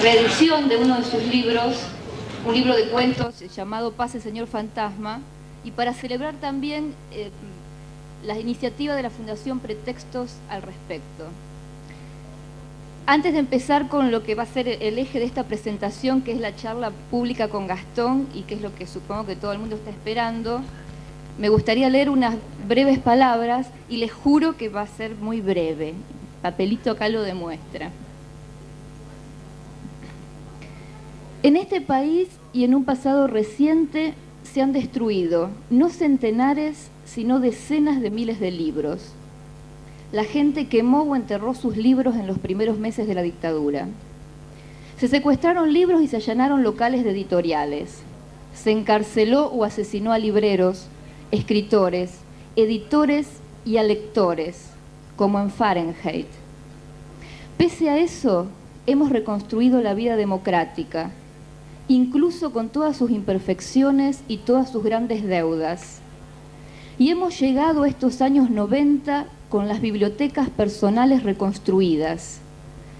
reedición de uno de sus libros, un libro de cuentos llamado Pase Señor Fantasma, y para celebrar también la iniciativa de la Fundación Pretextos al respecto. Antes de empezar con lo que va a ser el eje de esta presentación, que es la charla pública con Gastón, y que es lo que supongo que todo el mundo está esperando, me gustaría leer unas breves palabras, y les juro que va a ser muy breve. Papelito acá lo demuestra. En este país y en un pasado reciente se han destruido no centenares, sino decenas de miles de libros. La gente quemó o enterró sus libros en los primeros meses de la dictadura. Se secuestraron libros y se allanaron locales de editoriales. Se encarceló o asesinó a libreros, escritores, editores y a lectores, como en Fahrenheit. Pese a eso, hemos reconstruido la vida democrática, incluso con todas sus imperfecciones y todas sus grandes deudas. Y hemos llegado a estos años 90 con las bibliotecas personales reconstruidas,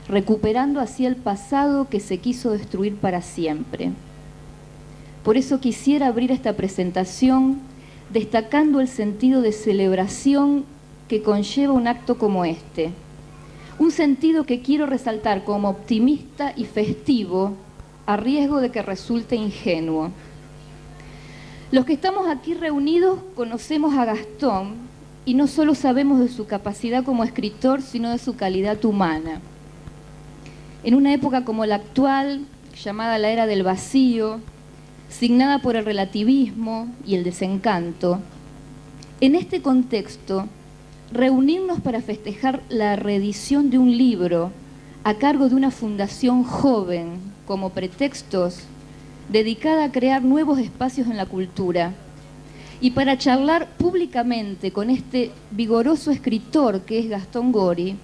recuperando así el pasado que se quiso destruir para siempre. Por eso quisiera abrir esta presentación destacando el sentido de celebración que conlleva un acto como este. Un sentido que quiero resaltar como optimista y festivo, a riesgo de que resulte ingenuo. Los que estamos aquí reunidos conocemos a Gastón y no solo sabemos de su capacidad como escritor, sino de su calidad humana. En una época como la actual, llamada la era del vacío, signada por el relativismo y el desencanto, en este contexto, reunirnos para festejar la reedición de un libro a cargo de una fundación joven, como Pretextos, dedicada a crear nuevos espacios en la cultura, y para charlar públicamente con este vigoroso escritor que es Gastón Gori,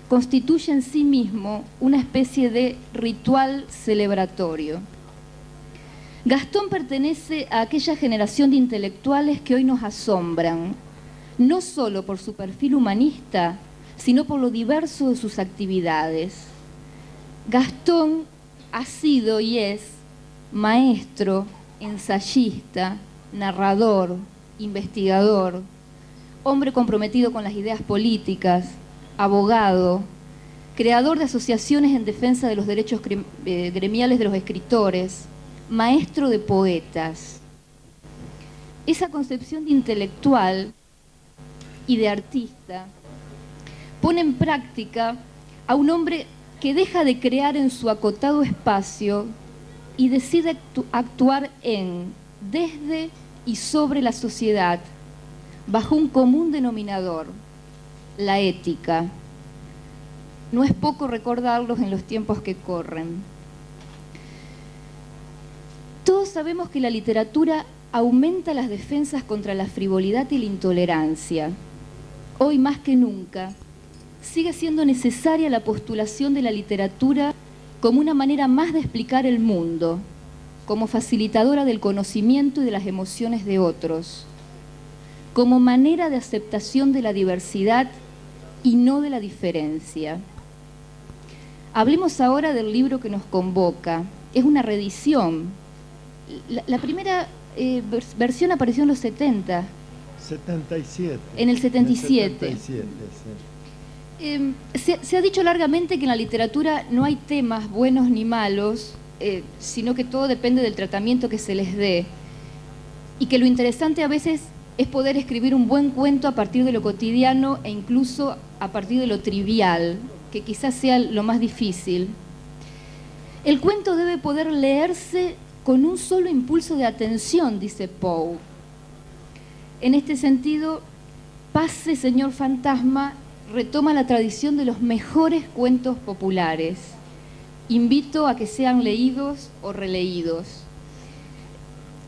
constituye en sí mismo una especie de ritual celebratorio. Gastón pertenece a aquella generación de intelectuales que hoy nos asombran, no solo por su perfil humanista, sino por lo diverso de sus actividades. Gastón ha sido y es maestro, ensayista, narrador, investigador, hombre comprometido con las ideas políticas, abogado, creador de asociaciones en defensa de los derechos gremiales de los escritores, maestro de poetas. Esa concepción de intelectual y de artista pone en práctica a un hombre que deja de crear en su acotado espacio y decide actuar en, desde y sobre la sociedad, bajo un común denominador, la ética. No es poco recordarlos en los tiempos que corren. Todos sabemos que la literatura aumenta las defensas contra la frivolidad y la intolerancia. Hoy más que nunca, sigue siendo necesaria la postulación de la literatura como una manera más de explicar el mundo, como facilitadora del conocimiento y de las emociones de otros, como manera de aceptación de la diversidad y no de la diferencia. Hablemos ahora del libro que nos convoca. Es una reedición. La primera versión apareció en los 70. 77. En el 77. En el 77, sí. Se ha dicho largamente que en la literatura no hay temas buenos ni malos, sino que todo depende del tratamiento que se les dé. Y que lo interesante a veces es poder escribir un buen cuento a partir de lo cotidiano e incluso a partir de lo trivial, que quizás sea lo más difícil. El cuento debe poder leerse con un solo impulso de atención, dice Poe. En este sentido, Pase Señor Fantasma retoma la tradición de los mejores cuentos populares. Invito a que sean leídos o releídos.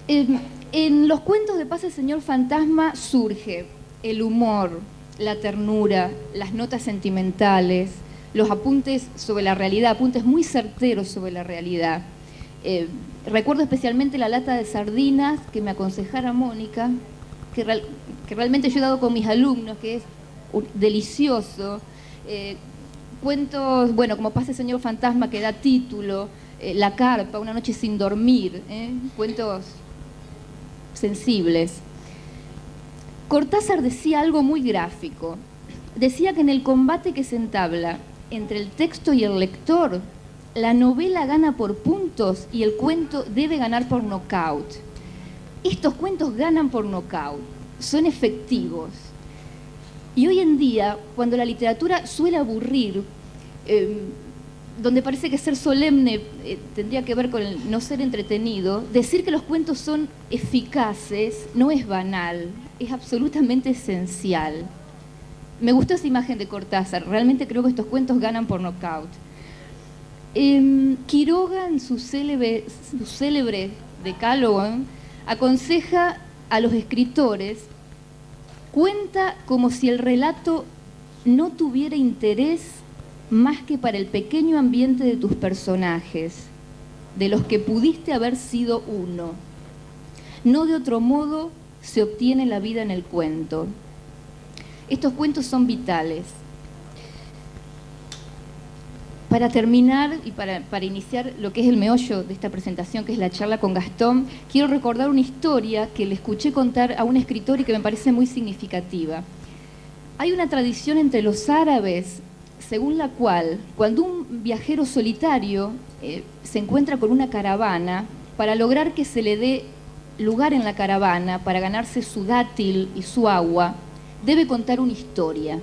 En los cuentos de Pase Señor Fantasma surge el humor, la ternura, las notas sentimentales, los apuntes sobre la realidad, apuntes muy certeros sobre la realidad. Recuerdo especialmente la lata de sardinas que me aconsejara Mónica, que realmente yo he dado con mis alumnos, que es delicioso, cuentos, bueno, como Pase Señor Fantasma, que da título, La Carpa, Una noche sin dormir, cuentos sensibles. Cortázar decía algo muy gráfico. Decía que en el combate que se entabla entre el texto y el lector, la novela gana por puntos y el cuento debe ganar por nocaut. Estos cuentos ganan por nocaut, son efectivos. Y hoy en día, cuando la literatura suele aburrir, donde parece que ser solemne tendría que ver con el no ser entretenido, decir que los cuentos son eficaces no es banal, es absolutamente esencial. Me gustó esa imagen de Cortázar, realmente creo que estos cuentos ganan por nocaut. Quiroga, en su célebre decálogo, aconseja a los escritores: cuenta como si el relato no tuviera interés más que para el pequeño ambiente de tus personajes, de los que pudiste haber sido uno. No de otro modo se obtiene la vida en el cuento. Estos cuentos son vitales. Para terminar y para iniciar lo que es el meollo de esta presentación, que es la charla con Gastón, quiero recordar una historia que le escuché contar a un escritor y que me parece muy significativa. Hay una tradición entre los árabes según la cual, cuando un viajero solitario se encuentra con una caravana, para lograr que se le dé lugar en la caravana, para ganarse su dátil y su agua, debe contar una historia.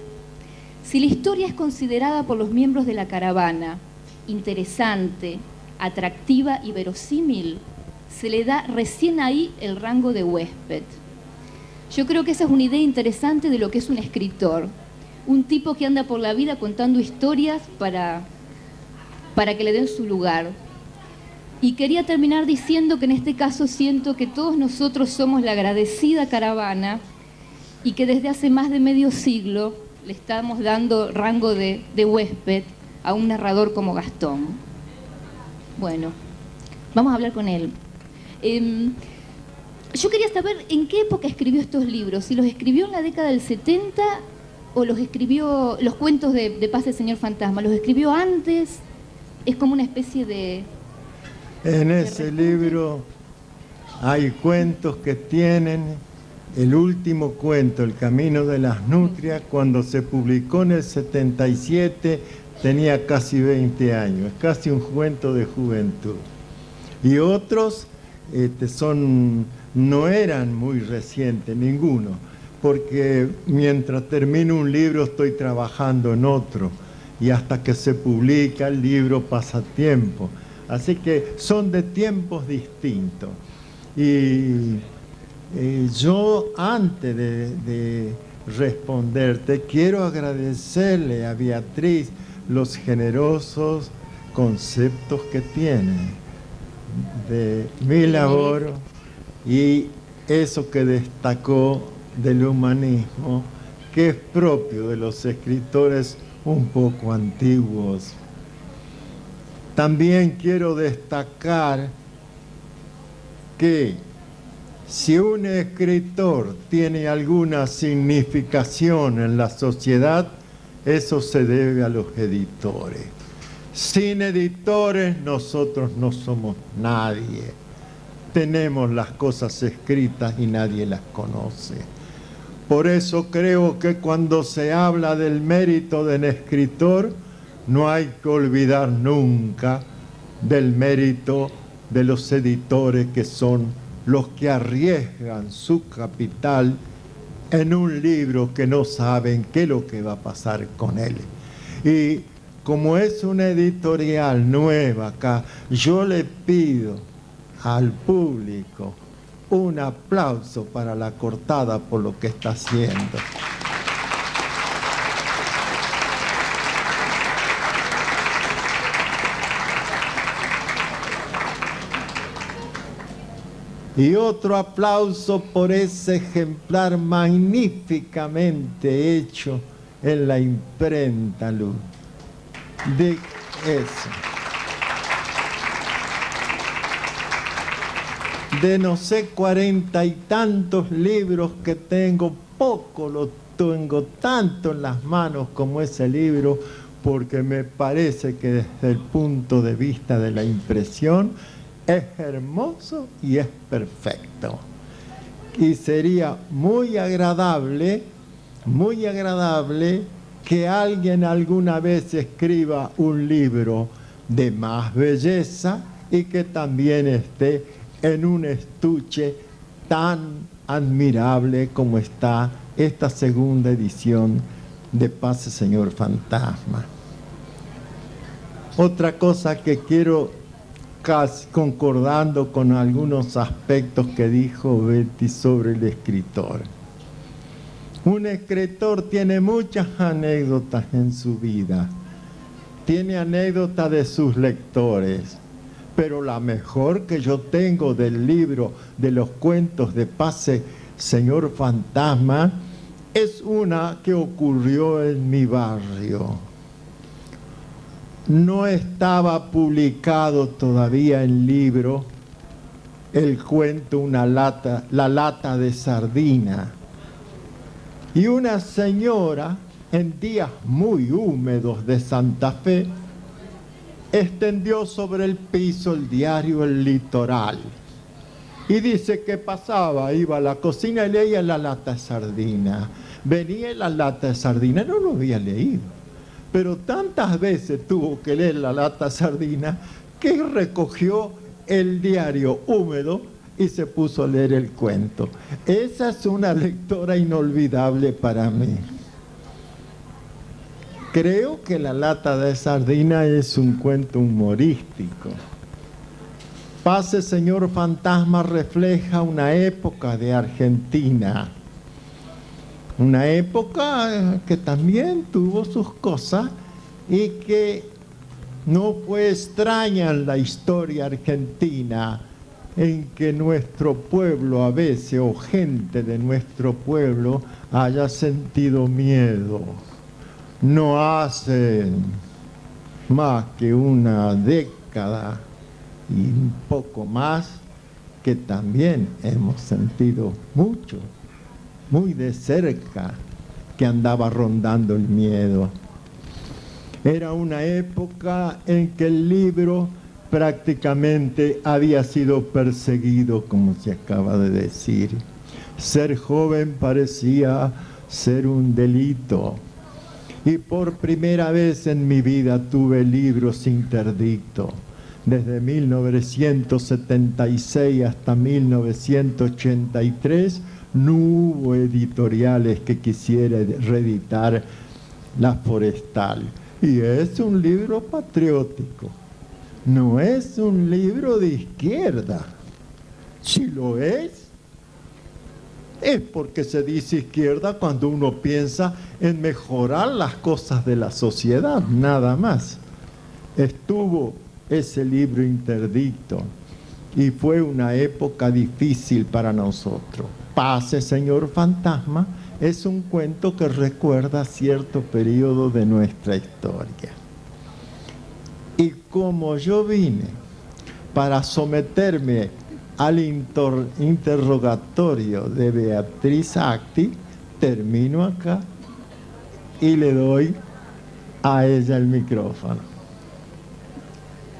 Si la historia es considerada por los miembros de la caravana interesante, atractiva y verosímil, se le da recién ahí el rango de huésped. Yo creo que esa es una idea interesante de lo que es un escritor. Un tipo que anda por la vida contando historias para que le den su lugar. Y quería terminar diciendo que en este caso siento que todos nosotros somos la agradecida caravana y que desde hace más de medio siglo le estamos dando rango de huésped a un narrador como Gastón. Bueno, vamos a hablar con él. Yo quería saber en qué época escribió estos libros, si los escribió en la década del 70 o los escribió, los cuentos de Pase Señor Fantasma, los escribió antes, es como una especie de... En ese libro hay cuentos que tienen el último cuento, El Camino de las Nutrias, cuando se publicó en el 77, tenía casi 20 años, es casi un cuento de juventud. Y otros no eran muy recientes, ninguno, porque mientras termino un libro estoy trabajando en otro, y hasta que se publica el libro pasa tiempo. Así que son de tiempos distintos. Y yo, antes de responderte, quiero agradecerle a Beatriz los generosos conceptos que tiene de mi labor y eso que destacó del humanismo, que es propio de los escritores un poco antiguos. También quiero destacar que si un escritor tiene alguna significación en la sociedad, eso se debe a los editores. Sin editores nosotros no somos nadie. Tenemos las cosas escritas y nadie las conoce. Por eso creo que cuando se habla del mérito del escritor, no hay que olvidar nunca del mérito de los editores, que son los que arriesgan su capital en un libro que no saben qué es lo que va a pasar con él. Y como es una editorial nueva acá, yo le pido al público un aplauso para La Cortada por lo que está haciendo. Y otro aplauso por ese ejemplar magníficamente hecho en la imprenta Luz. De eso. De no sé 40 y tantos libros que tengo, poco lo tengo tanto en las manos como ese libro, porque me parece que desde el punto de vista de la impresión es hermoso y es perfecto. Y sería muy agradable que alguien alguna vez escriba un libro de más belleza y que también esté en un estuche tan admirable como está esta segunda edición de Pase Señor Fantasma. Otra cosa que quiero, casi concordando con algunos aspectos que dijo Betty sobre el escritor. Un escritor tiene muchas anécdotas en su vida, tiene anécdotas de sus lectores, pero la mejor que yo tengo del libro de los cuentos de Pase Señor Fantasma es una que ocurrió en mi barrio. No estaba publicado todavía en libro el cuento La lata de sardina. Y una señora, en días muy húmedos de Santa Fe, extendió sobre el piso el diario El Litoral. Y dice que pasaba, iba a la cocina y leía la lata de sardina. Venía la lata de sardina, no lo había leído. Pero tantas veces tuvo que leer la lata de sardina que recogió el diario húmedo y se puso a leer el cuento. Esa es una lectora inolvidable para mí. Creo que la lata de sardina es un cuento humorístico. Pase Señor Fantasma refleja una época de Argentina. Una época que también tuvo sus cosas y que no fue extraña en la historia argentina, en que nuestro pueblo a veces, o gente de nuestro pueblo, haya sentido miedo. No hace más que una década y un poco más que también hemos sentido mucho, muy de cerca, que andaba rondando el miedo. Era una época en que el libro prácticamente había sido perseguido, como se acaba de decir. Ser joven parecía ser un delito. Y por primera vez en mi vida tuve libros interdictos. Desde 1976 hasta 1983 no hubo editoriales que quisieran reeditar La Forestal. Y es un libro patriótico, no es un libro de izquierda. Si lo es porque se dice izquierda cuando uno piensa en mejorar las cosas de la sociedad, nada más. Estuvo ese libro interdicto y fue una época difícil para nosotros. Pase Señor Fantasma es un cuento que recuerda cierto periodo de nuestra historia. Y como yo vine para someterme al interrogatorio de Beatriz Acti, termino acá y le doy a ella el micrófono.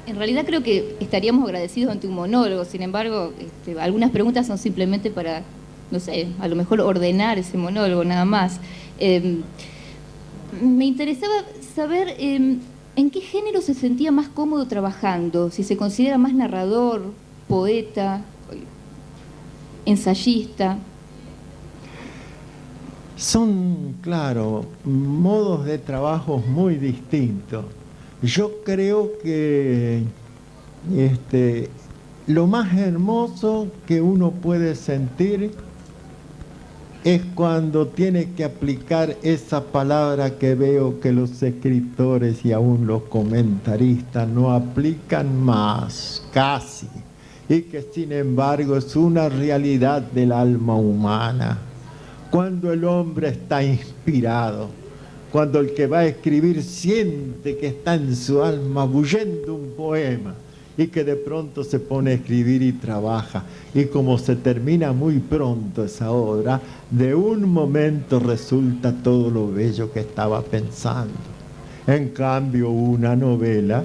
En realidad creo que estaríamos agradecidos ante un monólogo, sin embargo, algunas preguntas son simplemente para, no sé, a lo mejor ordenar ese monólogo nada más. Me interesaba saber en qué género se sentía más cómodo trabajando, si se considera más narrador, poeta, ensayista. Son, claro, modos de trabajo muy distintos. Yo creo que lo más hermoso que uno puede sentir es cuando tiene que aplicar esa palabra que veo que los escritores y aún los comentaristas no aplican más, casi, y que sin embargo es una realidad del alma humana. Cuando el hombre está inspirado, cuando el que va a escribir siente que está en su alma bullendo un poema y que de pronto se pone a escribir y trabaja, y como se termina muy pronto esa obra, de un momento resulta todo lo bello que estaba pensando. En cambio, una novela,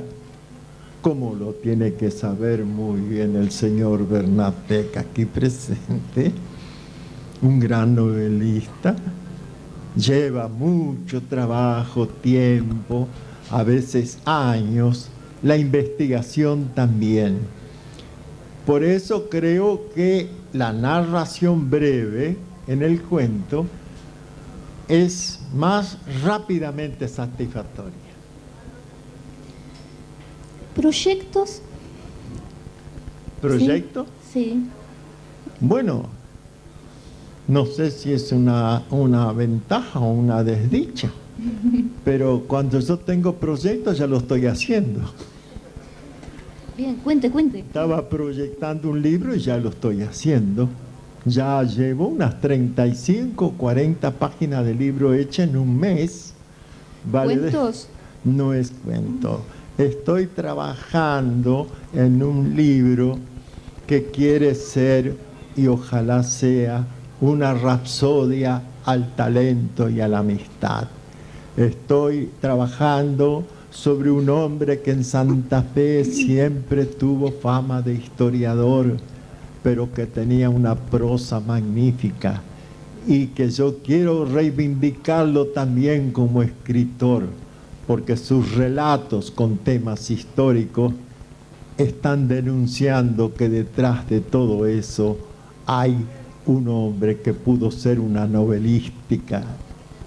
como lo tiene que saber muy bien el señor Bernatec aquí presente, un gran novelista, lleva mucho trabajo, tiempo, a veces años, la investigación también. Por eso creo que la narración breve en el cuento es más rápidamente satisfactoria. ¿Proyectos? ¿Proyecto? Sí. Bueno, no sé si es una ventaja o una desdicha, pero cuando yo tengo proyectos ya lo estoy haciendo. Bien, cuente. Estaba proyectando un libro y ya lo estoy haciendo. Ya llevo unas 35, 40 páginas de libro hechas en un mes. ¿Vale? ¿Cuentos? No es cuento. Estoy trabajando en un libro que quiere ser, y ojalá sea, una rapsodia al talento y a la amistad. Estoy trabajando sobre un hombre que en Santa Fe siempre tuvo fama de historiador, pero que tenía una prosa magnífica y que yo quiero reivindicarlo también como escritor, porque sus relatos con temas históricos están denunciando que detrás de todo eso hay un hombre que pudo ser una novelística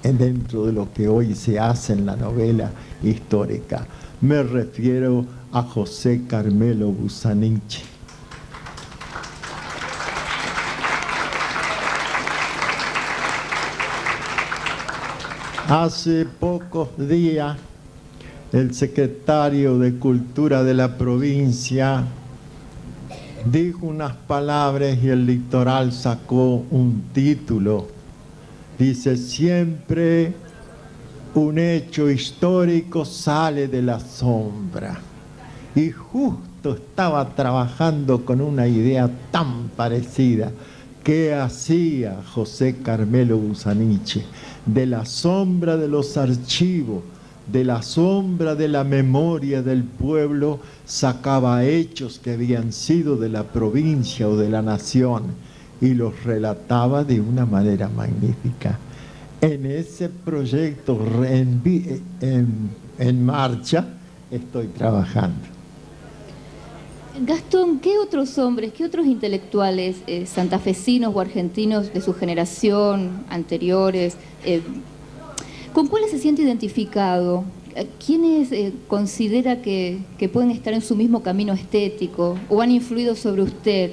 dentro de lo que hoy se hace en la novela histórica. Me refiero a José Carmelo Busaniche. Hace pocos días, el secretario de Cultura de la provincia dijo unas palabras y el Litoral sacó un título. Dice: siempre un hecho histórico sale de la sombra. Y justo estaba trabajando con una idea tan parecida. ¿Qué hacía José Carmelo Busaniche? De la sombra de los archivos, de la sombra de la memoria del pueblo, sacaba hechos que habían sido de la provincia o de la nación y los relataba de una manera magnífica. En ese proyecto en marcha estoy trabajando. Gastón, ¿qué otros hombres, qué otros intelectuales santafesinos o argentinos de su generación, anteriores, con cuáles se siente identificado? ¿Quiénes considera que pueden estar en su mismo camino estético o han influido sobre usted?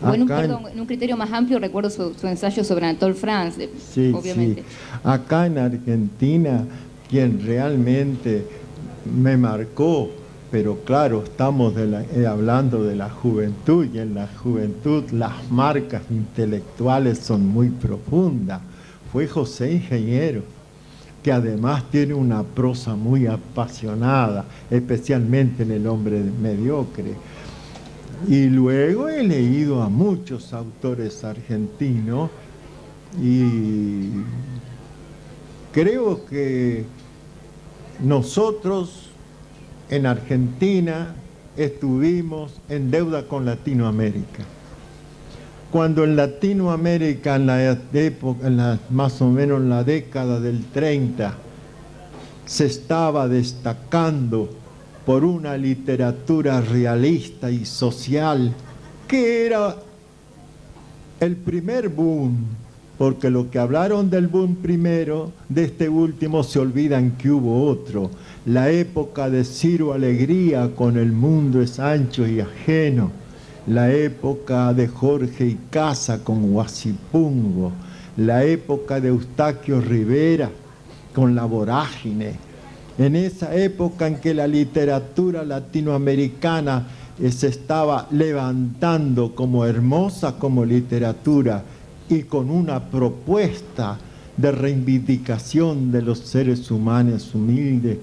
O en un criterio más amplio, recuerdo su ensayo sobre Anatole France, sí, obviamente. Sí. Acá en Argentina, quien realmente me marcó, pero claro, estamos hablando de la juventud, y en la juventud las marcas intelectuales son muy profundas. Fue José Ingeniero, que además tiene una prosa muy apasionada, especialmente en El hombre mediocre. Y luego he leído a muchos autores argentinos y creo que nosotros en Argentina estuvimos en deuda con Latinoamérica. Cuando en Latinoamérica, en la época, más o menos en la década del 30, se estaba destacando por una literatura realista y social, que era el primer boom, porque lo que hablaron del boom primero, de este último se olvidan que hubo otro. La época de Ciro Alegría con El mundo es ancho y ajeno, la época de Jorge Icaza con Guasipungo, la época de Eustaquio Rivera con La vorágine. En esa época en que la literatura latinoamericana se estaba levantando como hermosa como literatura y con una propuesta de reivindicación de los seres humanos humildes,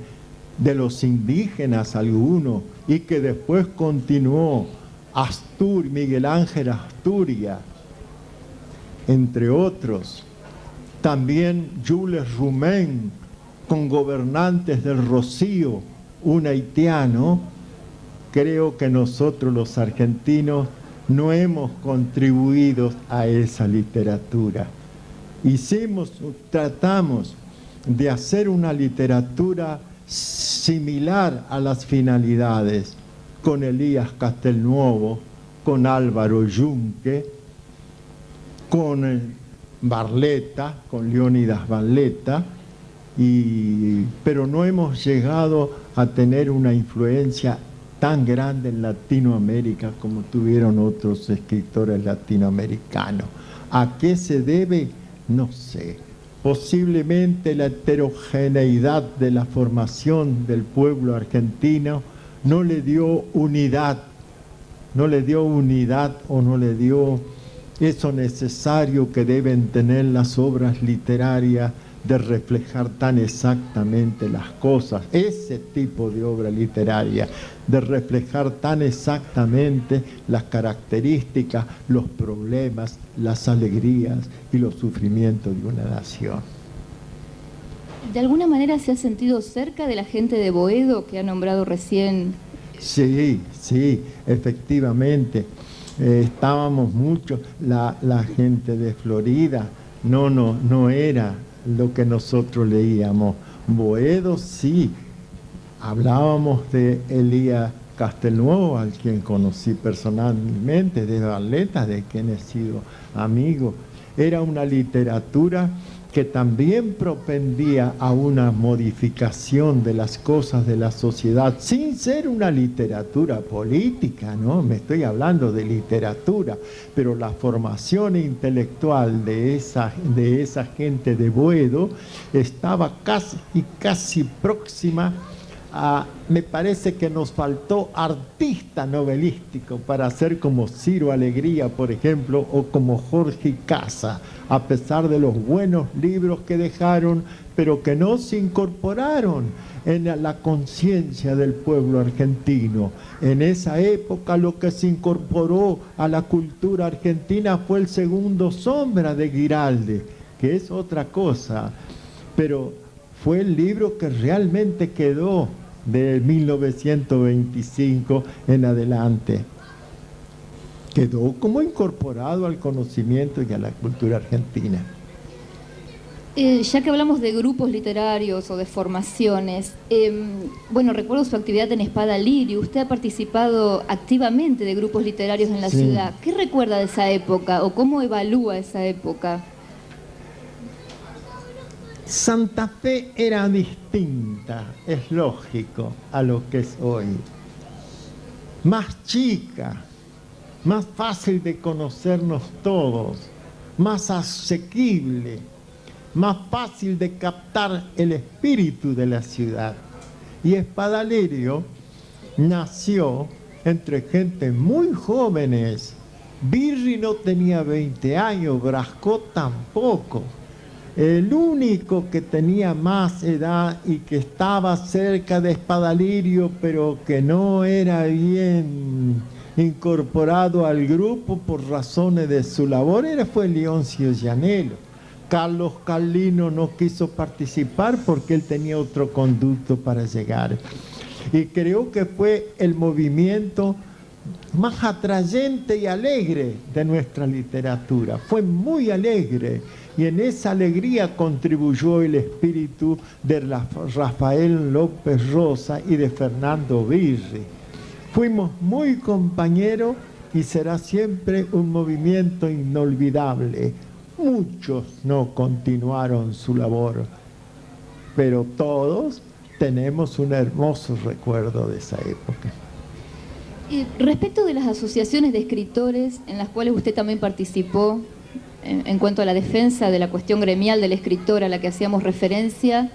de los indígenas algunos, y que después continuó Miguel Ángel Asturias, entre otros. También Jules Rumén con gobernantes del Rocío, un haitiano, creo que nosotros los argentinos no hemos contribuido a esa literatura. Tratamos de hacer una literatura similar a las finalidades, con Elías Castelnuovo, con Álvaro Yunque, con Barletta, con Leónidas Barletta, pero no hemos llegado a tener una influencia tan grande en Latinoamérica como tuvieron otros escritores latinoamericanos. ¿A qué se debe? No sé. Posiblemente la heterogeneidad de la formación del pueblo argentino no le dio unidad o no le dio eso necesario que deben tener las obras literarias de reflejar tan exactamente las cosas, ese tipo de obra literaria, de reflejar tan exactamente las características, los problemas, las alegrías y los sufrimientos de una nación. ¿De alguna manera se ha sentido cerca de la gente de Boedo que ha nombrado recién? Sí, efectivamente. Estábamos mucho, la gente de Florida no era lo que nosotros leíamos. Boedo sí, hablábamos de Elías Castelnuovo, al quien conocí personalmente, de Barletta, de quien he sido amigo. Era una literatura que también propendía a una modificación de las cosas de la sociedad, sin ser una literatura política, ¿no? Me estoy hablando de literatura, pero la formación intelectual de esa gente de Boedo estaba casi próxima a, me parece que nos faltó artista novelístico para ser como Ciro Alegría, por ejemplo, o como Jorge Casa, a pesar de los buenos libros que dejaron, pero que no se incorporaron en la conciencia del pueblo argentino. En esa época lo que se incorporó a la cultura argentina fue el Segundo Sombra de Guiraldi, que es otra cosa, pero fue el libro que realmente quedó de 1925 en adelante. Quedó como incorporado al conocimiento y a la cultura argentina. Ya que hablamos de grupos literarios o de formaciones, bueno, recuerdo su actividad en Espada Lirio. Usted ha participado activamente de grupos literarios en la ciudad. ¿Qué recuerda de esa época o cómo evalúa esa época? Santa Fe era distinta, es lógico, a lo que es hoy. Más chica, más fácil de conocernos todos, más asequible, más fácil de captar el espíritu de la ciudad. Y Espada Lirio nació entre gente muy jóvenes. Birri no tenía 20 años, Brascó tampoco. El único que tenía más edad y que estaba cerca de Espada Lirio, pero que no era bien incorporado al grupo por razones de su labor, fue Leoncio Llanelo. Carlos Carlino no quiso participar porque él tenía otro conducto para llegar. Y creo que fue el movimiento más atrayente y alegre de nuestra literatura. Fue muy alegre. Y en esa alegría contribuyó el espíritu de Rafael López Rosa y de Fernando Birri. Fuimos muy compañeros y será siempre un movimiento inolvidable. Muchos no continuaron su labor, pero todos tenemos un hermoso recuerdo de esa época. Respecto de las asociaciones de escritores en las cuales usted también participó, en cuanto a la defensa de la cuestión gremial del escritor a la que hacíamos referencia,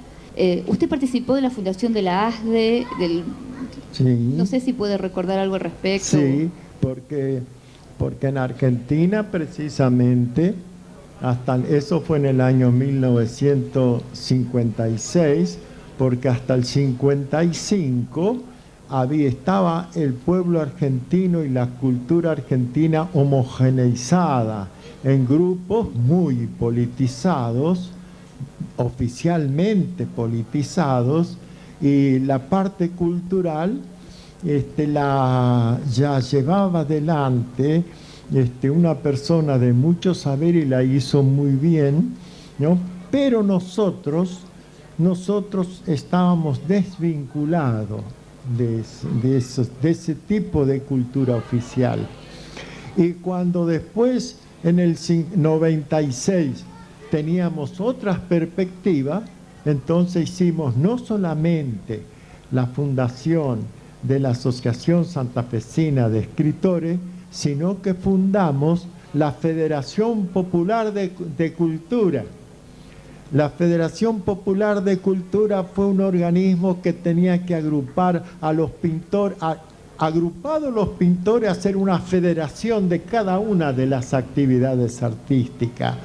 usted participó de la fundación de la ASDE, sí. No sé si puede recordar algo al respecto. Sí, porque en Argentina precisamente, eso fue en el año 1956, porque hasta el 55 estaba el pueblo argentino y la cultura argentina homogeneizada en grupos muy politizados, oficialmente politizados, y la parte cultural ya llevaba adelante una persona de mucho saber y la hizo muy bien, ¿no? Pero nosotros estábamos desvinculados de ese tipo de cultura oficial. Y cuando después, en el 96, teníamos otras perspectivas, entonces hicimos no solamente la fundación de la Asociación Santafesina de Escritores, sino que fundamos la Federación Popular de Cultura. La Federación Popular de Cultura fue un organismo que tenía que agrupar a los pintores, agrupados los pintores, a hacer una federación de cada una de las actividades artísticas.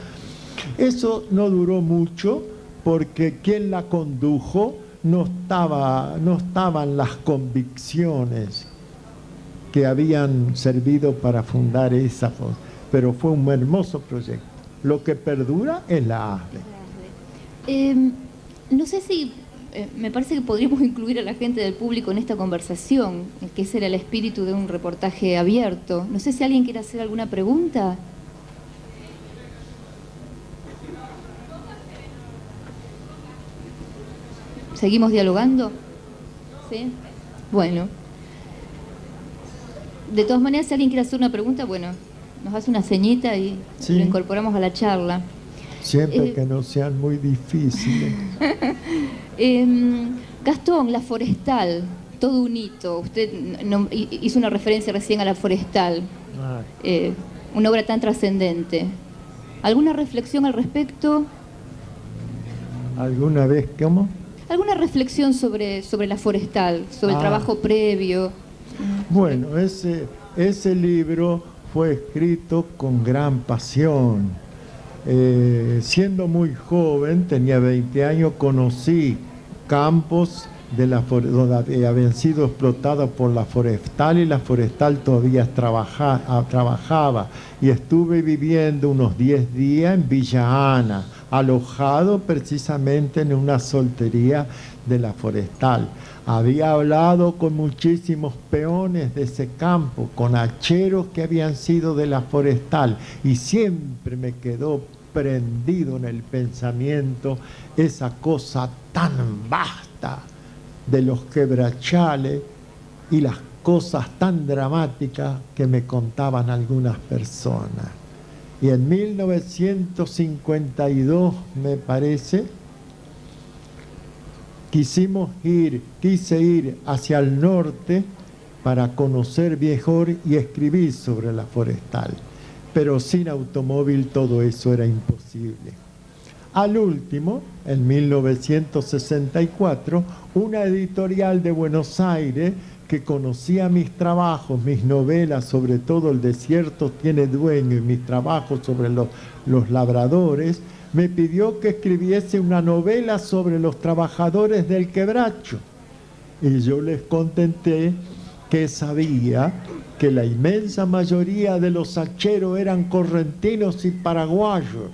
Eso no duró mucho, porque quien la condujo no estaban las convicciones que habían servido para fundar esa, pero fue un hermoso proyecto. Lo que perdura es la ASDE. No sé si, me parece que podríamos incluir a la gente del público en esta conversación, que ese era el espíritu de un reportaje abierto. No sé si alguien quiere hacer alguna pregunta. ¿Seguimos dialogando? ¿Sí? Bueno. De todas maneras, si alguien quiere hacer una pregunta, bueno, nos hace una ceñita y sí, lo incorporamos a la charla. Siempre que no sean muy difíciles. Gastón, la Forestal, todo un hito. Usted hizo una referencia recién a la Forestal, una obra tan trascendente. ¿Alguna reflexión al respecto? ¿Alguna vez cómo? ¿Alguna reflexión sobre la Forestal, sobre el trabajo previo? Bueno, ese libro fue escrito con gran pasión. Siendo muy joven, tenía 20 años, conocí campos donde habían sido explotados por la Forestal, y la Forestal todavía trabajaba, y estuve viviendo unos 10 días en Villa Ana, alojado precisamente en una soltería de la Forestal. Había hablado con muchísimos peones de ese campo, con hacheros que habían sido de la Forestal, y siempre me quedó prendido en el pensamiento esa cosa tan vasta de los quebrachales y las cosas tan dramáticas que me contaban algunas personas. Y en 1952, me parece, quise ir hacia el norte para conocer mejor y escribir sobre la Forestal. Pero sin automóvil todo eso era imposible. Al último, en 1964, una editorial de Buenos Aires, que conocía mis trabajos, mis novelas, sobre todo El desierto tiene dueño, y mis trabajos sobre los labradores, me pidió que escribiese una novela sobre los trabajadores del quebracho. Y yo les contenté que sabía que la inmensa mayoría de los hacheros eran correntinos y paraguayos,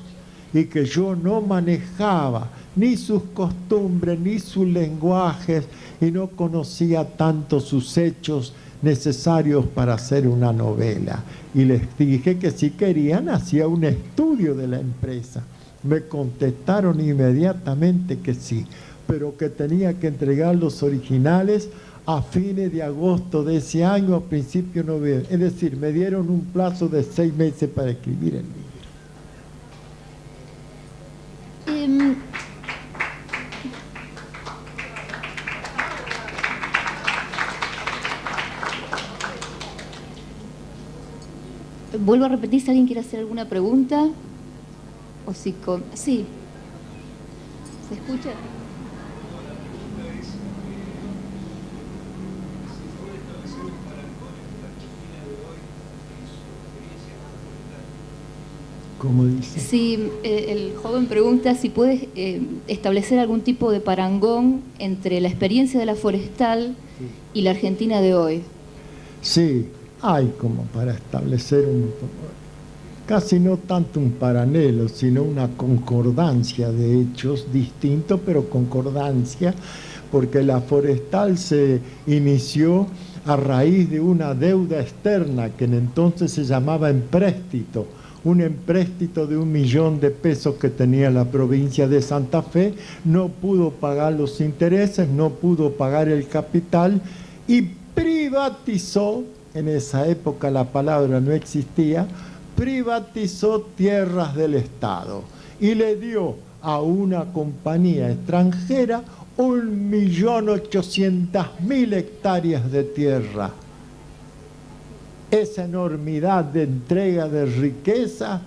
y que yo no manejaba ni sus costumbres ni sus lenguajes, y no conocía tanto sus hechos necesarios para hacer una novela. Y les dije que si querían, hacía un estudio de la empresa. Me contestaron inmediatamente que sí, pero que tenía que entregar los originales a fines de agosto de ese año, a principios de noviembre. Es decir, me dieron un plazo de 6 meses para escribir el libro. Vuelvo a repetir si alguien quiere hacer alguna pregunta. O si sí. ¿Se escucha? ¿Cómo dice? Sí, el joven pregunta si puedes establecer algún tipo de parangón entre la experiencia de la Forestal y la Argentina de hoy. Sí, hay como para establecer casi no tanto un paralelo, sino una concordancia de hechos distintos, pero concordancia, porque la forestal se inició a raíz de una deuda externa que en entonces se llamaba empréstito, un empréstito de 1 millón de pesos que tenía la provincia de Santa Fe, no pudo pagar los intereses, no pudo pagar el capital y privatizó, en esa época la palabra no existía, privatizó tierras del Estado y le dio a una compañía extranjera 1.800.000 hectáreas de tierra. Esa enormidad de entrega de riqueza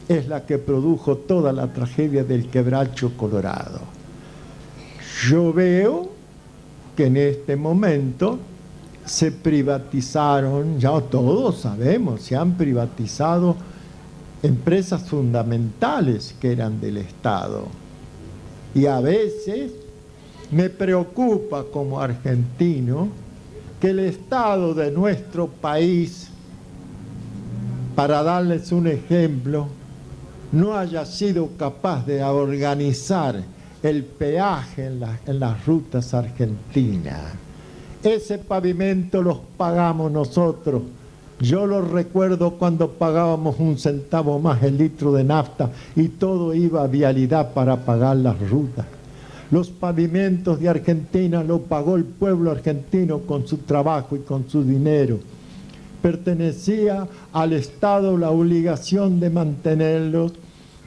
es la que produjo toda la tragedia del Quebracho Colorado. Yo veo que en este momento se privatizaron, ya todos sabemos, se han privatizado empresas fundamentales que eran del Estado. Y a veces me preocupa como argentino que el Estado de nuestro país, para darles un ejemplo, no haya sido capaz de organizar el peaje en las rutas argentinas. Ese pavimento los pagamos nosotros. Yo lo recuerdo cuando pagábamos 1 centavo más el litro de nafta y todo iba a vialidad para pagar las rutas. Los pavimentos de Argentina lo pagó el pueblo argentino con su trabajo y con su dinero. Pertenecía al Estado la obligación de mantenerlos,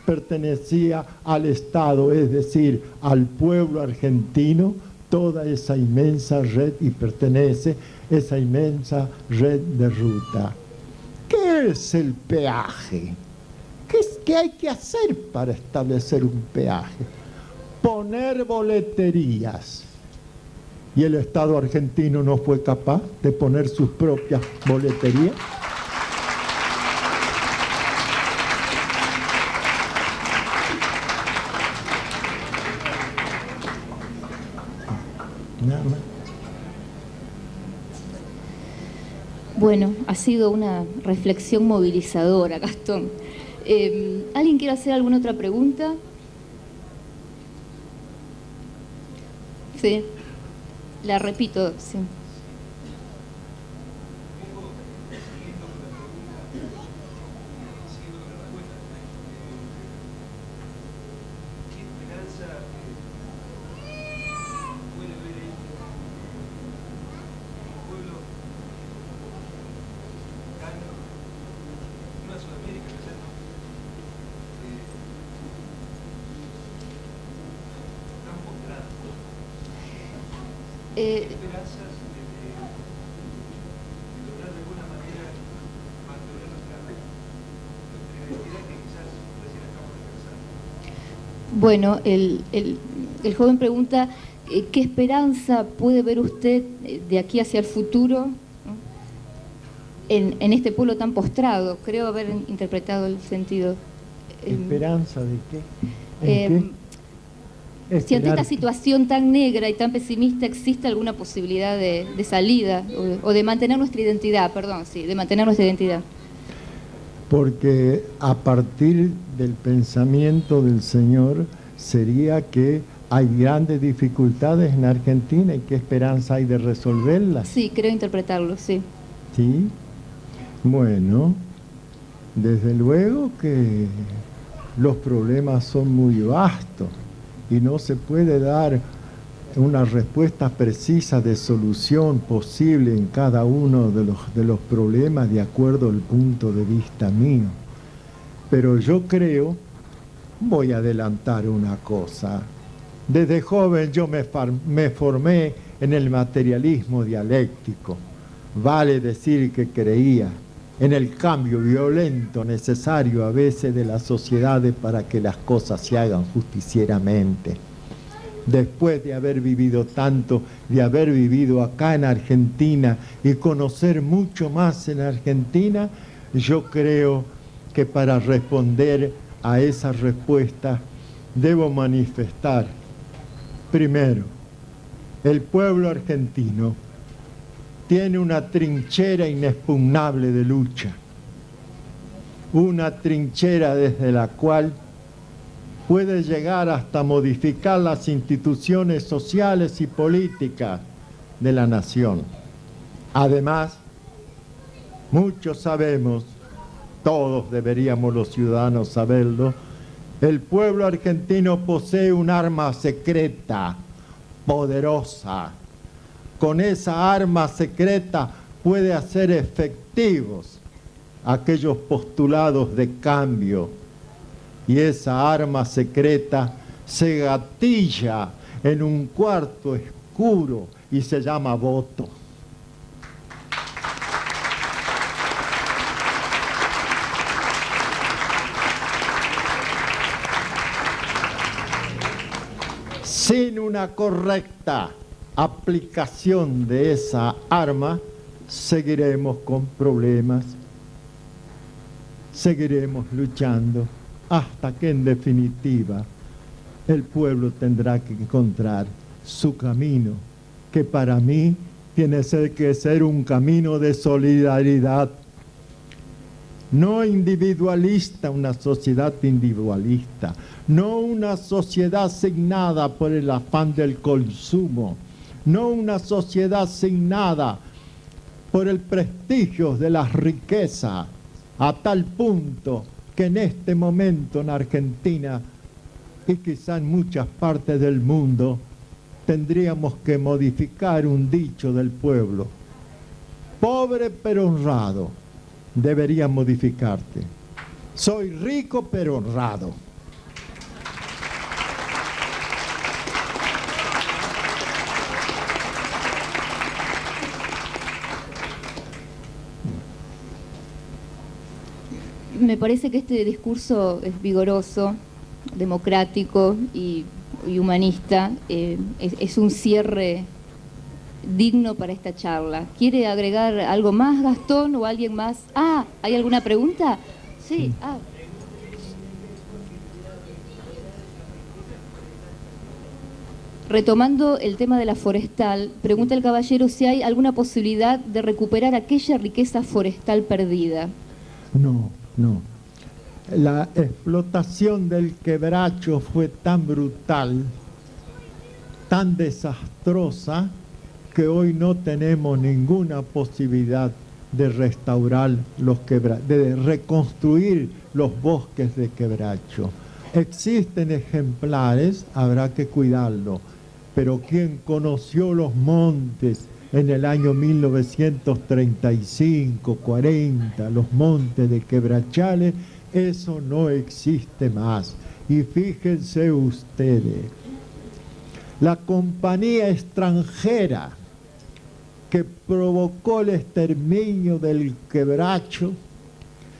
pertenecía al Estado, es decir, al pueblo argentino, toda esa inmensa red y pertenece esa inmensa red de ruta. ¿Qué es el peaje? ¿Qué hay que hacer para establecer un peaje? Poner boleterías. Y el Estado argentino no fue capaz de poner sus propias boleterías. Nada más. Bueno, ha sido una reflexión movilizadora, Gastón. ¿Alguien quiere hacer alguna otra pregunta? Sí, la repito, sí. Esperanzas de lograr de alguna manera mantener nuestra identidad que quizás recién estamos empezando. Bueno, el joven pregunta, ¿qué esperanza puede ver usted de aquí hacia el futuro en este pueblo tan postrado? Creo haber interpretado el sentido. ¿Esperanza de qué? ¿En qué? Si ante esta situación tan negra y tan pesimista existe alguna posibilidad de salida o de mantener nuestra identidad, de mantener nuestra identidad. Porque a partir del pensamiento del Señor sería que hay grandes dificultades en Argentina y qué esperanza hay de resolverlas. Sí, creo interpretarlo, sí. ¿Sí? Bueno, desde luego que los problemas son muy vastos y no se puede dar una respuesta precisa de solución posible en cada uno de los problemas de acuerdo al punto de vista mío. Pero yo creo, voy a adelantar una cosa, desde joven yo me formé en el materialismo dialéctico, vale decir que creía en el cambio violento necesario a veces de las sociedades para que las cosas se hagan justicieramente. Después de haber vivido tanto, de haber vivido acá en Argentina y conocer mucho más en Argentina, yo creo que para responder a esa respuesta debo manifestar, primero, el pueblo argentino tiene una trinchera inexpugnable de lucha. una trinchera desde la cual puede llegar hasta modificar las instituciones sociales y políticas de la nación. Además, muchos sabemos, todos deberíamos los ciudadanos saberlo, el pueblo argentino posee un arma secreta, poderosa. Con esa arma secreta puede hacer efectivos aquellos postulados de cambio. Y esa arma secreta se gatilla en un cuarto oscuro y se llama voto. Sin una correcta aplicación de esa arma, seguiremos con problemas, seguiremos luchando, hasta que en definitiva el pueblo tendrá que encontrar su camino, que para mí tiene que ser un camino de solidaridad, no individualista, una sociedad individualista, no una sociedad asignada por el afán del consumo, no una sociedad asignada por el prestigio de la riqueza, a tal punto que en este momento en Argentina y quizá en muchas partes del mundo tendríamos que modificar un dicho del pueblo. Pobre pero honrado, debería modificarte. Soy rico pero honrado. Me parece que este discurso es vigoroso, democrático y humanista. Es un cierre digno para esta charla. ¿Quiere agregar algo más, Gastón, o alguien más? Ah, ¿hay alguna pregunta? Sí, Retomando el tema de la forestal, pregunta el caballero si hay alguna posibilidad de recuperar aquella riqueza forestal perdida. No. La explotación del quebracho fue tan brutal, tan desastrosa, que hoy no tenemos ninguna posibilidad de restaurar de reconstruir los bosques de quebracho. Existen ejemplares, habrá que cuidarlo, pero quien conoció los montes en el año 1935, 40, los montes de Quebrachales, eso no existe más. Y fíjense ustedes, la compañía extranjera que provocó el exterminio del quebracho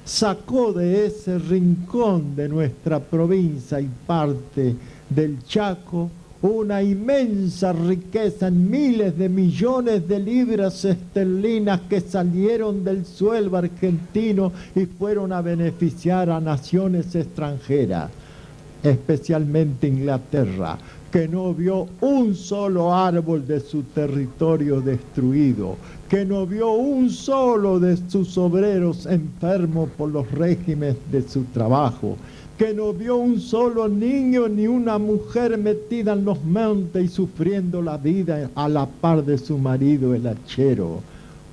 sacó de ese rincón de nuestra provincia y parte del Chaco una inmensa riqueza en miles de millones de libras esterlinas que salieron del suelo argentino y fueron a beneficiar a naciones extranjeras, especialmente Inglaterra, que no vio un solo árbol de su territorio destruido, que no vio un solo de sus obreros enfermos por los regímenes de su trabajo, que no vio un solo niño ni una mujer metida en los montes y sufriendo la vida a la par de su marido el hachero.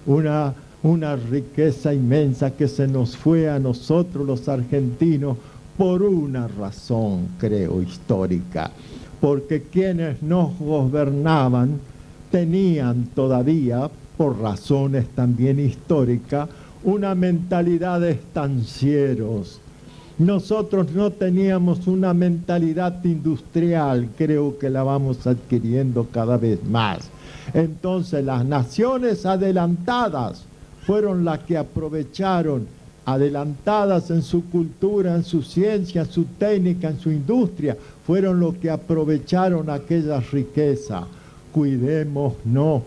Una riqueza inmensa que se nos fue a nosotros los argentinos por una razón, creo, histórica. Porque quienes nos gobernaban tenían todavía, por razones también históricas, una mentalidad de estancieros. Nosotros no teníamos una mentalidad industrial, creo que la vamos adquiriendo cada vez más. Entonces las naciones adelantadas fueron las que aprovecharon, adelantadas en su cultura, en su ciencia, en su técnica, en su industria, fueron los que aprovecharon aquella riqueza. Cuidémonos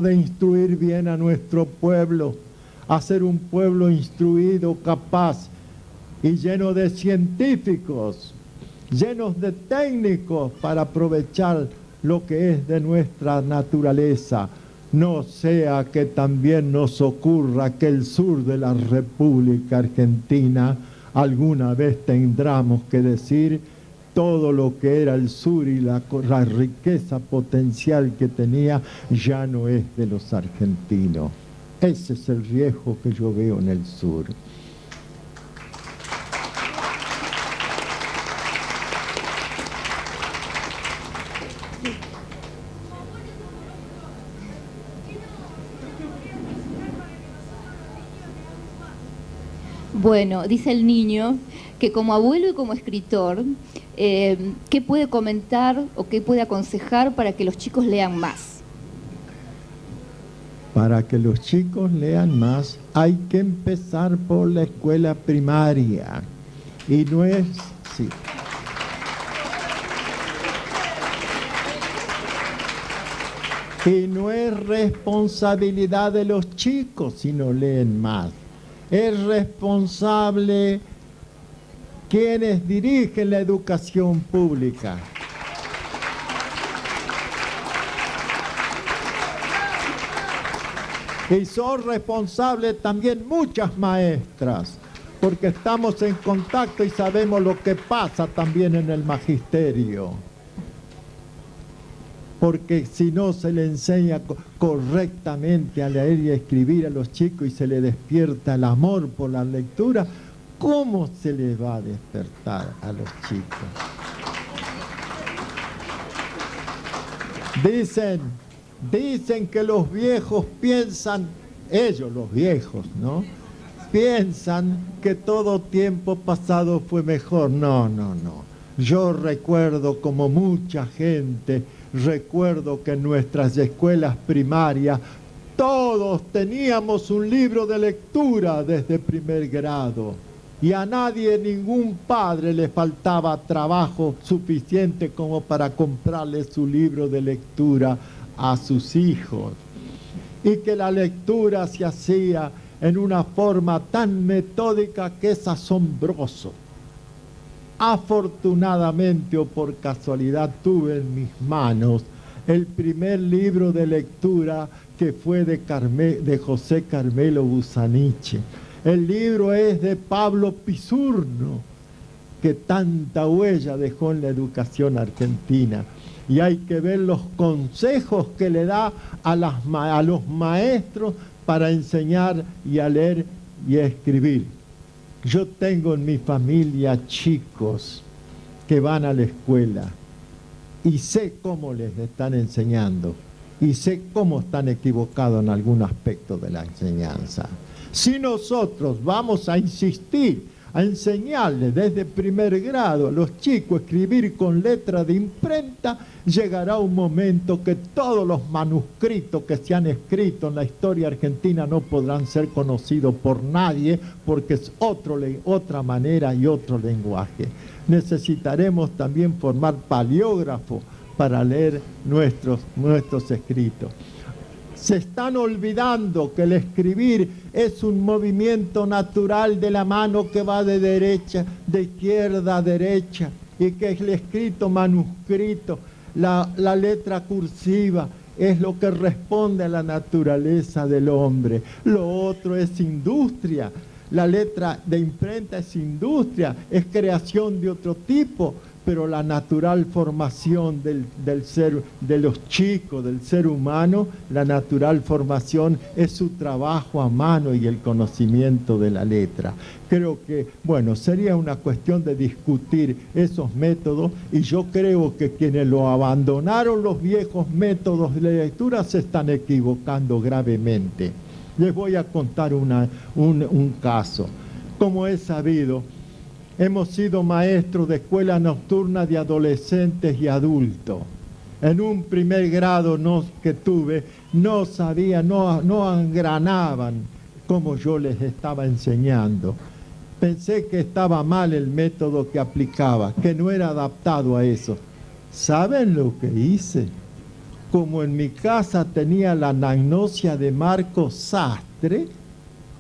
de instruir bien a nuestro pueblo, hacer un pueblo instruido, capaz y lleno de científicos, llenos de técnicos para aprovechar lo que es de nuestra naturaleza. no sea que también nos ocurra que el sur de la República Argentina alguna vez tendremos que decir todo lo que era el sur y la riqueza potencial que tenía ya no es de los argentinos. Ese es el riesgo que yo veo en el sur. Bueno, dice el niño que como abuelo y como escritor, ¿qué puede comentar o qué puede aconsejar para que los chicos lean más? Para que los chicos lean más, hay que empezar por la escuela primaria. Y no es... Sí. Y no es responsabilidad de los chicos si no leen más. Es responsable quienes dirigen la educación pública. Y son responsables también muchas maestras, porque estamos en contacto y sabemos lo que pasa también en el magisterio. Porque si no se le enseña correctamente a leer y a escribir a los chicos y se le despierta el amor por la lectura, ¿cómo se les va a despertar a los chicos? Dicen que los viejos piensan, ellos los viejos, ¿no? Piensan que todo tiempo pasado fue mejor. No. Yo recuerdo, como mucha gente, recuerdo que en nuestras escuelas primarias todos teníamos un libro de lectura desde primer grado. Y a nadie, ningún padre le faltaba trabajo suficiente como para comprarle su libro de lectura a sus hijos. Y que la lectura se hacía en una forma tan metódica que es asombroso. Afortunadamente o por casualidad tuve en mis manos el primer libro de lectura que fue de José Carmelo Busaniche. El libro es de Pablo Pisurno, que tanta huella dejó en la educación argentina. Y hay que ver los consejos que le da a los maestros para enseñar y a leer y a escribir. Yo tengo en mi familia chicos que van a la escuela y sé cómo les están enseñando y sé cómo están equivocados en algún aspecto de la enseñanza. Si nosotros vamos a insistir a enseñarles desde primer grado a los chicos a escribir con letra de imprenta, llegará un momento que todos los manuscritos que se han escrito en la historia argentina no podrán ser conocidos por nadie porque es otra manera y otro lenguaje. Necesitaremos también formar paleógrafos para leer nuestros escritos. Se están olvidando que el escribir es un movimiento natural de la mano que va de izquierda a derecha, y que el escrito manuscrito, la letra cursiva, es lo que responde a la naturaleza del hombre. Lo otro es industria. La letra de imprenta es industria, es creación de otro tipo, pero la natural formación del ser, de los chicos, del ser humano, la natural formación es su trabajo a mano y el conocimiento de la letra. Creo que, bueno, sería una cuestión de discutir esos métodos, y yo creo que quienes lo abandonaron los viejos métodos de lectura se están equivocando gravemente. Les voy a contar un caso. Como es sabido, hemos sido maestros de escuela nocturna de adolescentes y adultos. En un primer grado que tuve, no sabían, no engranaban como yo les estaba enseñando. Pensé que estaba mal el método que aplicaba, que no era adaptado a eso. ¿Saben lo que hice? Como en mi casa tenía la anagnosia de Marco Sastre,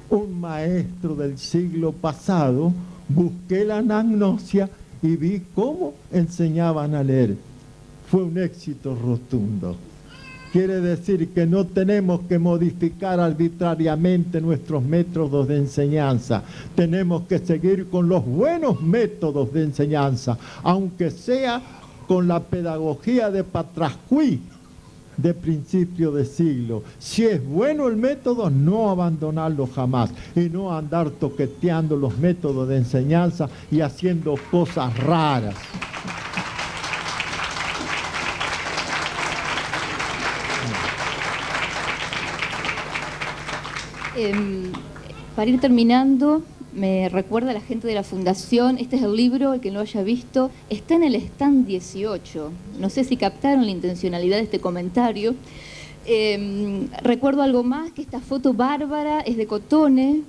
un maestro del siglo pasado, busqué la anagnosia y vi cómo enseñaban a leer. Fue un éxito rotundo. Quiere decir que no tenemos que modificar arbitrariamente nuestros métodos de enseñanza. Tenemos que seguir con los buenos métodos de enseñanza, aunque sea con la pedagogía de Patrascuí de principio de siglo. Si es bueno el método, no abandonarlo jamás y no andar toqueteando los métodos de enseñanza y haciendo cosas raras. Para ir terminando, me recuerda a la gente de la Fundación, este es el libro, el que no lo haya visto, está en el stand 18. No sé si captaron la intencionalidad de este comentario. Recuerdo algo más, que esta foto bárbara es de Cotone.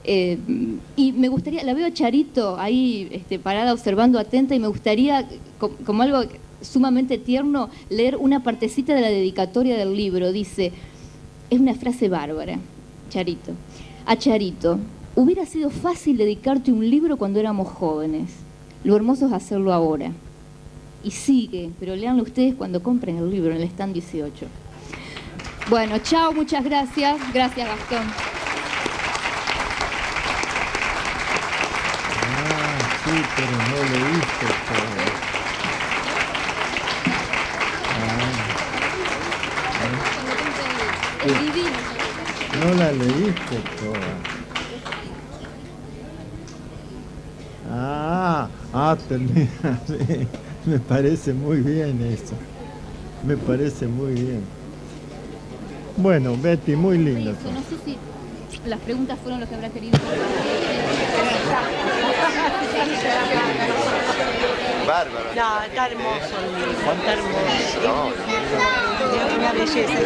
Y me gustaría, la veo a Charito ahí parada observando atenta, y me gustaría, como algo sumamente tierno, leer una partecita de la dedicatoria del libro. Dice, es una frase bárbara, Charito. A Charito: hubiera sido fácil dedicarte un libro cuando éramos jóvenes. Lo hermoso es hacerlo ahora. Y sigue, pero léanlo ustedes cuando compren el libro en el stand 18. Bueno, chao, muchas gracias. Gracias, Gastón. Sí, pero no leíste todo. Es divino. No la leíste toda. Termina. Sí. Me parece muy bien eso. Me parece muy bien. Bueno, Betty, muy lindo. Sí, no sé si las preguntas fueron lo que habrá querido. Bárbaro. No, está hermoso el libro, está hermoso. Es una belleza.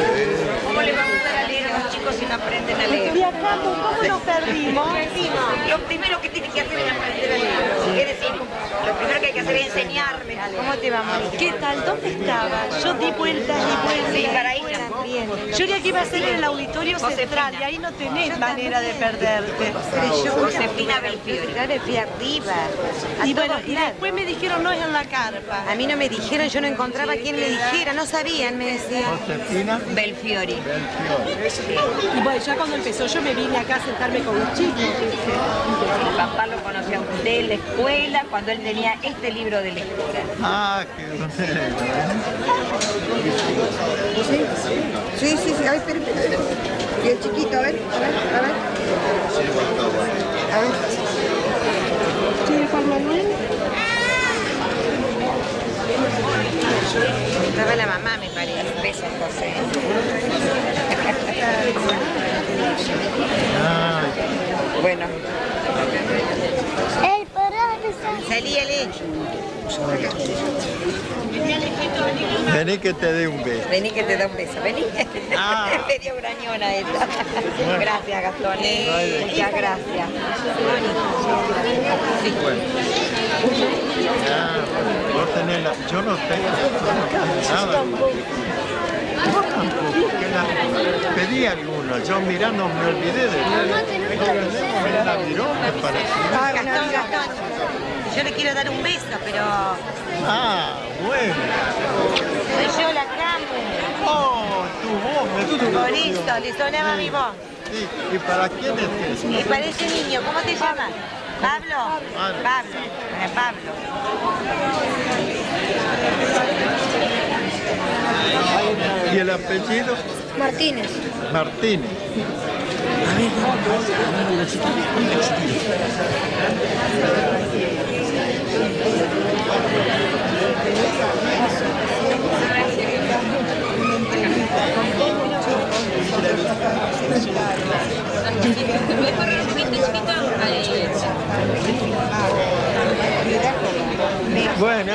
¿Cómo le vamos a dar a leer a los chicos si no aprenden a leer? Y acá, ¿cómo nos perdimos? Lo primero que tienen que hacer es aprender a leer. Es decir, lo primero que hay que hacer es enseñarles a leer. ¿Cómo te va, Mónica? ¿Qué tal? ¿Dónde estaba? Yo di vueltas y vueltas. Sí, para ahí Bien. Yo creía que iba a ser en el auditorio central y ahí no tenés manera de perderte. Josefina Belfiore. Claro, fui arriba. Y bueno, y después me dijeron no es en la carpa. A mí no me dijeron, yo no encontraba quien me dijera, no sabían, me decían. Josefina Belfiore. Y bueno, ya cuando empezó yo me vine acá a sentarme con los chicos. Mi papá lo conocía de la escuela cuando él tenía este libro de lectura. Ah, qué bueno. Sí. Ay, espera. Y el chiquito, a ver. A ver. Sí, Juan Manuel. Estaba la mamá, me parece. Besos, José. Bueno. Salí el hecho. Vení que te dé un beso. Vení que te da un beso, vení. Media urañona esta. Gracias, Gastón. Muchas gracias. Sí. Bueno. Vos tenés yo no tengo nada. Vos tampoco, pedí algunos. Yo mirando me olvidé de la virome para Gastón. Yo le quiero dar un beso, pero... bueno. Soy yo la Camu. Oh, tu voz me... Por eso, le sonaba mi voz. Sí. ¿Y para quién es eso? Y para ese niño, ¿cómo te llamas? ¿Pablo? Pablo. Pablo. ¿Y el apellido? Martínez. Martínez. Bueno.